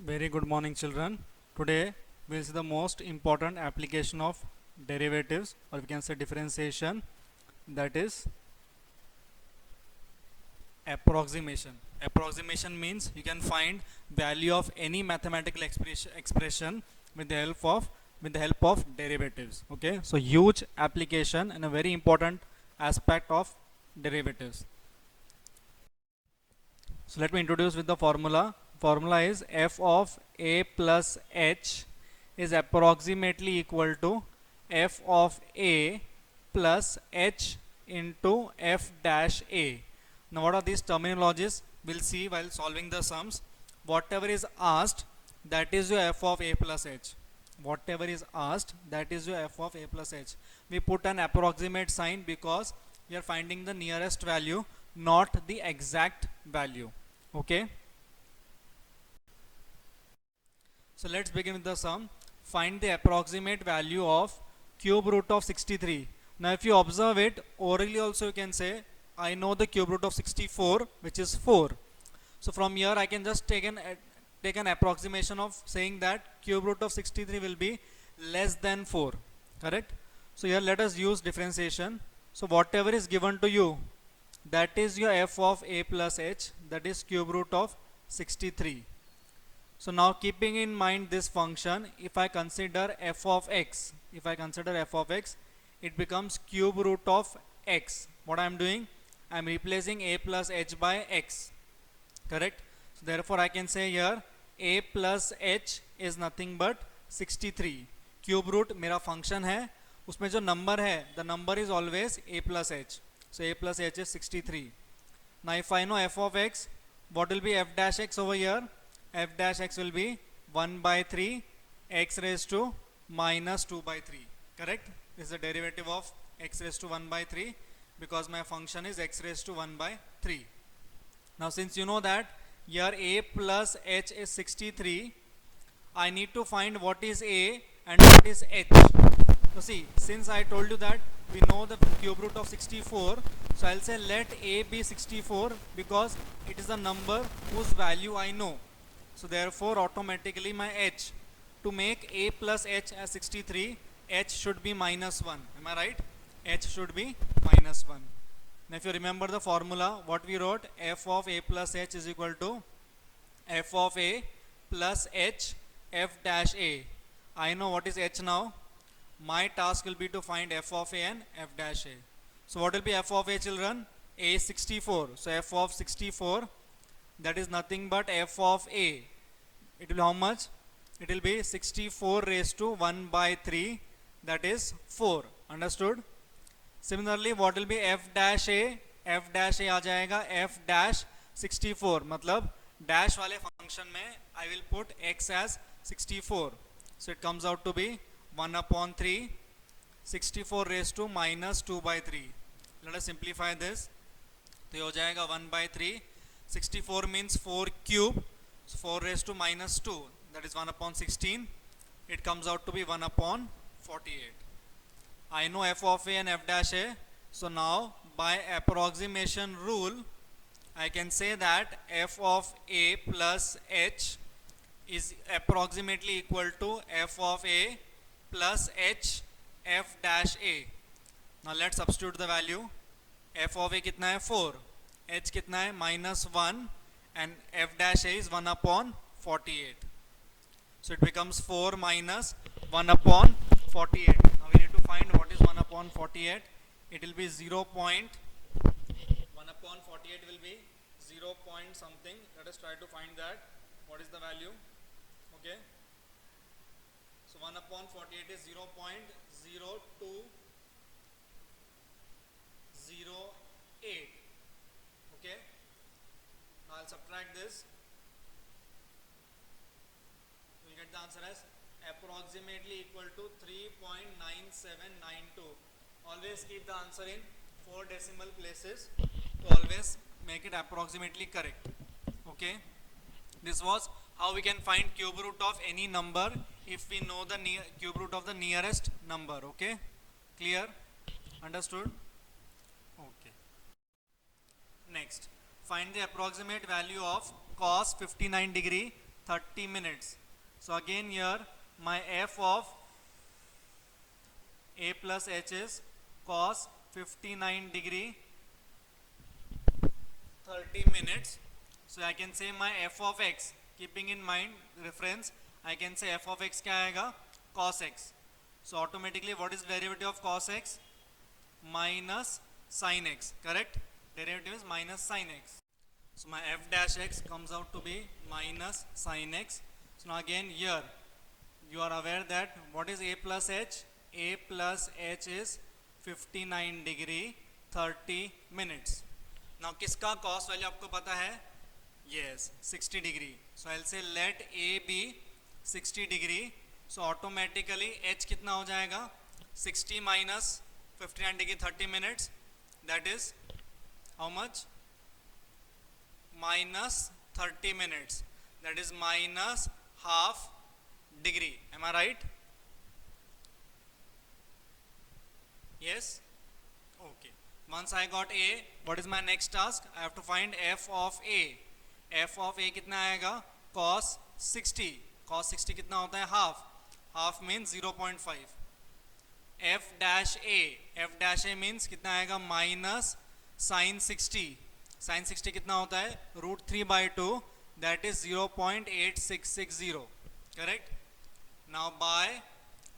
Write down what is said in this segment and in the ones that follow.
Very good morning, children. Today we'll see the most important application of derivatives, or we can say differentiation, that is approximation. Approximation means you can find value of any mathematical expression with the help of derivatives. Okay, so huge application and a very important aspect of derivatives. So let me introduce with the formula. Formula is f of a plus h is approximately equal to f of a plus h into f dash a. Now what are these terminologies? We'll see while solving the sums. Whatever is asked, that is your f of a plus h. Whatever is asked, that is your f of a plus h. We put an approximate sign because we are finding the nearest value, not the exact value. Okay, so let's begin with the sum. Find the approximate value of cube root of 63. Now if you observe it orally also, you can say I know the cube root of 64, which is 4. So from here I can just take an approximation of saying that cube root of 63 will be less than 4. Correct? So here let us use differentiation. So whatever is given to you, that is your f of a plus h, that is cube root of 63. So now keeping in mind this function, if I consider f of x, it becomes cube root of x. What I am doing? I am replacing a plus h by x. Correct? So therefore I can say here a plus h is nothing but 63. Cube root मेरा function है, उसमें जो number है, the number is always a plus h. So a plus h is 63. Now if I know f of x, what will be f dash x over here? F dash x will be 1 by 3 x raised to minus 2 by 3. Correct? This is the derivative of x raised to 1 by 3 because my function is x raised to 1 by 3. Now since you know that here a plus h is 63, I need to find what is a and what is h. So see, since I told you that we know the cube root of 64, so I'll say let a be 64 because it is the number whose value I know. So therefore automatically my h, to make a plus h as 63, h should be minus 1. Am I right? H should be minus 1. Now if you remember the formula, what we wrote, f of a plus h is equal to f of a plus h f dash a. I know what is h now. My task will be to find f of a and f dash a. So what will be f of a, children? A 64. So f of 64, that is nothing but f of a. It will be how much? It will be 64 raised to 1 by 3, that is 4. Understood? Similarly, what will be f dash a? F dash a आ जाएगा f dash 64. मतलब dash वाले function में I will put x as 64. So it comes out to be 1 upon 3, 64 raised to minus 2 by 3. Let us simplify this. तो ये हो जाएगा 1 by 3. 64 means 4 cube. So 4 raised to minus 2, that is 1 upon 16. It comes out to be 1 upon 48. I know f of a and f dash a. So now by approximation rule, I can say that f of a plus h is approximately equal to f of a plus h f dash a. Now let's substitute the value. F of a कितना है 4, h कितना है minus 1, and f dash a is 1 upon 48. So it becomes 4 minus 1 upon 48. Now we need to find what is 1 upon 48. It will be 0. 1 upon 48 will be 0 point something. Let us try to find that. What is the value? Okay. So 1 upon 48 is 0.0208. Okay. Now I'll subtract this. We'll get the answer as approximately equal to 3.9792. Always keep the answer in 4 decimal places to always make it approximately correct. Okay. This was how we can find cube root of any number if we know the cube root of the nearest number. Okay. Clear? Understood? Okay. Next, find the approximate value of cos 59 degree 30 minutes. So again here my f of a plus h is cos 59 degree 30 minutes. So I can say my f of x, keeping in mind reference, I can say f of x क्या आएगा, cos x. So automatically what is derivative of cos x? Minus sin x, correct? Derivative is minus sin x. So my f dash x comes out to be minus sin x. So now again here you are aware that what is a plus h? A plus h is 59 degree 30 minutes. Now किसका cos value आपको पता है? Yes, 60 degree. So I'll say let a be 60 degree. So automatically h कितना हो जाएगा? 60 minus 59 degree 30 minutes. That is how much? Minus 30 minutes. That is minus half degree. Am I right? Yes? Okay. Once I got A, what is my next task? I have to find f of A. f of A कितना आएगा? Cos 60. Cos 60 कितना होता है? Half. Half means 0.5. f dash A. f dash A means कितना आएगा? Minus sin 60. Sin 60 कितना होता है? Root 3 by 2. That is 0.8660. Correct? Now by,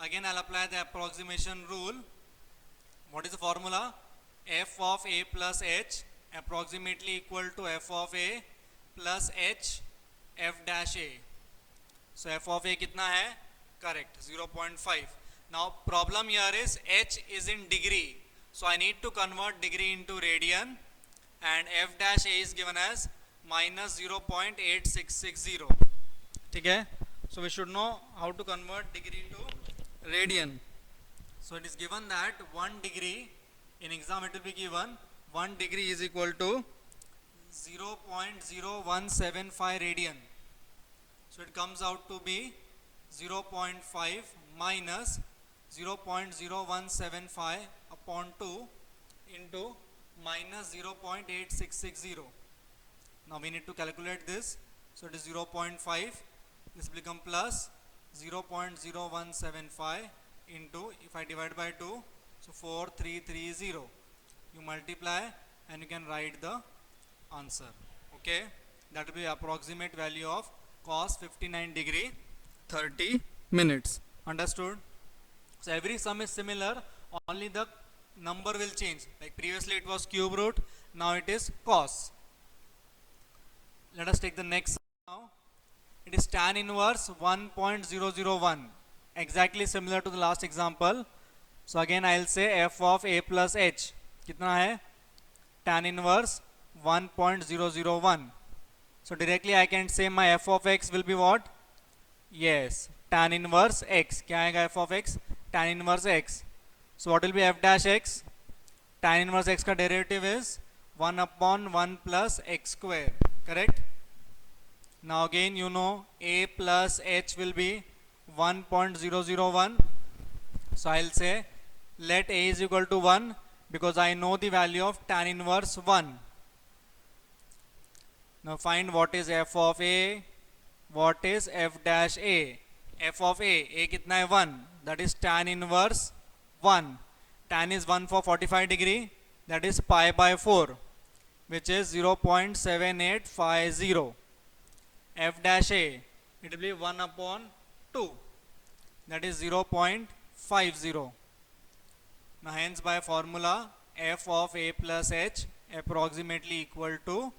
again I'll apply the approximation rule. What is the formula? F of A plus h approximately equal to f of A plus h f dash A. So f of A कितना है? Correct, 0.5. Now problem here is h is in degree. So I need to convert degree into radian, and f dash A is given as minus 0.8660. ठीक है? So we should know how to convert degree to radian. So it is given that 1 degree, in exam it will be given 1 degree is equal to 0.0175 radian. So it comes out to be 0.5 minus 0.0175 upon 2 into minus 0.8660. Now we need to calculate this. So it is 0.5. This will become plus 0.0175 into, if I divide by 2, so 4330. You multiply and you can write the answer. Okay, that will be approximate value of cos 59 degree 30 minutes. Understood? So every sum is similar, only the number will change. Like previously it was cube root, now it is cos. Let us take the next sum now. It is tan inverse 1.001. Exactly similar to the last example. So again I will say f of a plus h कितना है? Tan inverse 1.001. So directly I can say my f of x will be what? Yes, tan inverse x. क्या आएगा f of x? Tan inverse x. So what will be f dash x? Tan inverse x का derivative is 1 upon 1 plus x square. Correct? Now again you know a plus h will be 1.001. So I'll say let a is equal to 1 because I know the value of tan inverse 1. Now find what is f of a, what is f dash a. F of a कितना है? 1. That is tan inverse 1. Tan is 1 for 45 degree. That is pi by 4, which is 0.7850. F dash a, it will be 1 upon 2. That is 0.50. Now hence by formula f of a plus h approximately equal to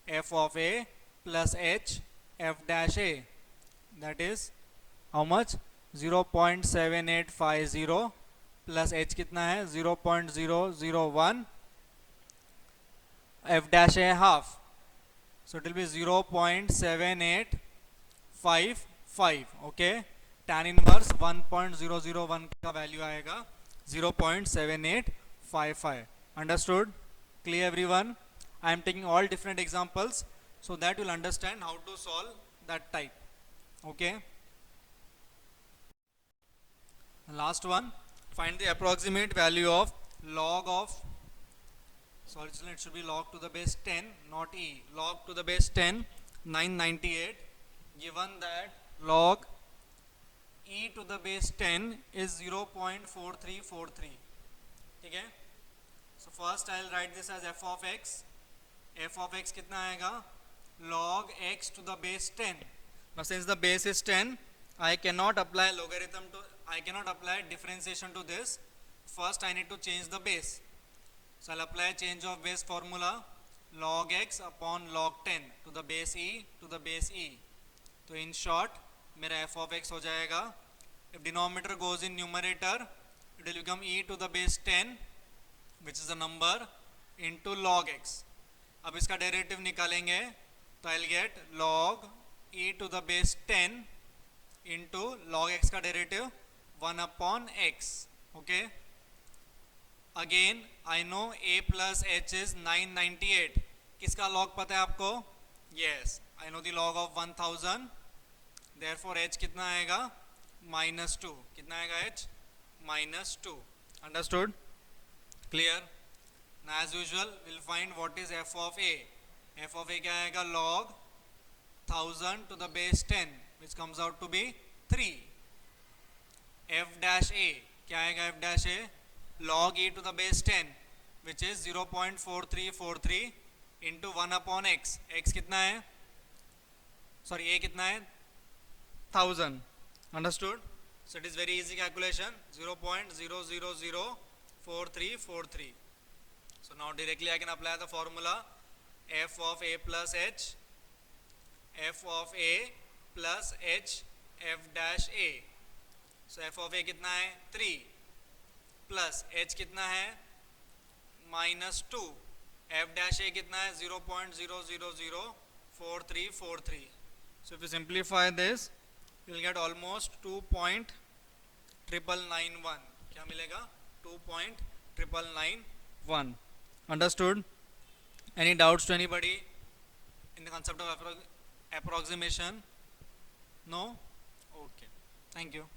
f of a plus h f dash a. That is how much? 0.7850 plus h कितना है? 0.001. f dash a half. So it will be 0.7855. Okay. Tan inverse 1.001 का value आएगा 0.7855. Understood? Clear everyone? I am taking all different examples so that you will understand how to solve that type. Okay. The last one, find the approximate value of log of, sorry, it should be log to the base 10, not e, log to the base 10, 998 given that log e to the base 10 is 0.4343. ठीक है, so first I'll write this as f of x. f of x कितना आएगा, log x to the base 10. Now since the base is 10, I cannot apply logarithm to, I cannot apply differentiation to this. First I need to change the base, so I'll apply change of base formula, log x upon log 10 to the base e to the base e. तो in short मेरा f of x हो जाएगा, if denominator goes in numerator it will become e to the base 10 which is the number into log x. अब इसका derivative निकालेंगे तो I'll get log e to the base 10 into log x का derivative 1 upon x. Okay, again I know a plus h is 998. किसका log पता है आपको? Yes, I know the log of 1000. Therefore h कितना आएगा, -2. कितना आएगा h? -2. Understood? Clear? Now as usual we'll find what is f of a. f of a क्या आएगा, log 1000 to the base 10 which comes out to be 3. f dash a क्या आएगा, f dash a log e to the base 10 which is 0.4343 into 1 upon x. x कितना है, sorry a कितना है, 1000. Understood? So it is very easy calculation, 0.0004343. So now directly I can apply the formula f of a plus h, f of a plus h f dash a. So f of a कितना है, 3 plus h कितना है, -2. f dash a कितना है, 0.0004343. So if you simplify this you will get almost 2.991. क्या मिलेगा, 2.991. Understood? Any doubts to anybody in the concept of approximation? No? Okay, thank you.